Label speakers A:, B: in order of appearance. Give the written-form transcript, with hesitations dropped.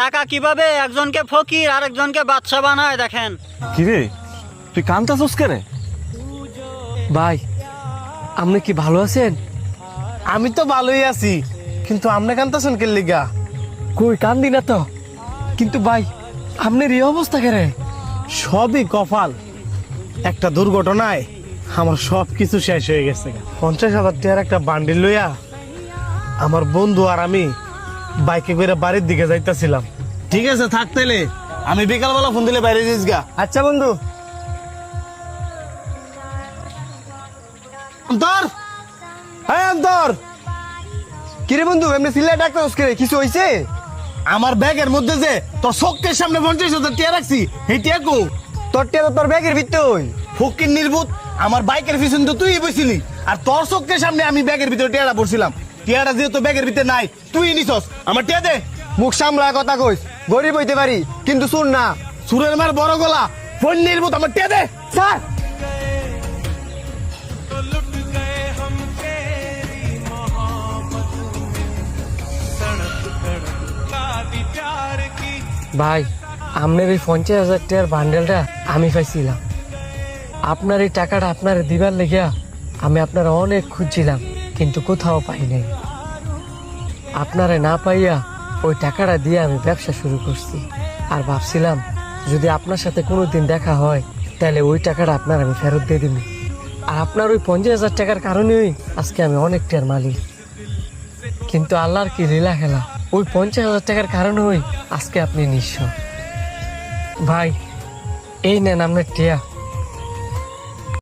A: টাকা কিভাবে একজনকে ফকির আর একজনকে বাদশা বানায় দেখেন।
B: কিরে তুই কান্তাছস কেরে?
C: ভাই আপনি কি ভালো আছেন?
D: আমি তো ভালোই আছি, কিন্তু আপনি কান্তাছেন কে লিগা?
C: কই কান্দি না তো, কিন্তু ভাই আপনার এই অবস্থা কেরে?
D: সবই কপাল। একটা দুর্ঘটনায় আমার সব কিছু শেষ হয়ে গেছে। 50,000 টাকার একটা বান্ডিল লইয়া আমার বন্ধু আর আমি বাইকে করে বাড়ির দিকে যাইতাছিলাম। ঠিক আছে থাক তাইলে, আমি বিকালবেলা ফোন দিলে বাইরে যাইস গা।
C: আচ্ছা বন্ধু।
D: অন্তর, হ্যাঁ অন্তর।
C: কিরে বন্ধু এমনি সিলাই ডাক্তার করে কিছু হইছে?
D: আমার ব্যাগের মধ্যে যে তোর চোখের সামনে 50,000 টাকা রাখছি, এই টাকা কো?
C: তোর টেলা তোর ব্যাগের ভিতর।
D: ফকির নির্বুত, আমার বাইকের পিছন তো তুই বসিলি, আর তোর চোখের সামনে আমি ব্যাগের ভিতরে টিয়াটা পড়ছিলাম। টিয়াটা যেহেতু ব্যাগের ভিতরে নাই, তুই নিছস। আমার টিয়া দে।
C: মুখ সামলা কথা কইস, গরিব হইতে পারি কিন্তু শুন না।
D: সুরের মার বড় গলা, ফোন নির্বুত, আমার টিয়া দে।
C: স্যার ভাই আপনার এই 50,000 টাকার বান্ডেলটা আমি পাইছিলাম। আপনার এই টাকাটা আপনার দিবার লেগে আমি আপনারা অনেক খুঁজছিলাম, কিন্তু কোথাও পাই নাই। আপনারা না পাইয়া ওই টাকাটা দিয়ে আমি ব্যবসা শুরু করছি, আর ভাবছিলাম যদি আপনার সাথে কোনোদিন দেখা হয় তাহলে ওই টাকাটা আপনার আমি ফেরত দিয়ে দিব। আর আপনার ওই 50,000 টাকার কারণেই আজকে আমি অনেক টাকার মালিক। কিন্তু আল্লাহর কি লীলা খেলা, ওই 50,000 টাকার কারণেই আজকে আপনি নিঃস্ব। ভাই এই নেন আপনার টিয়া।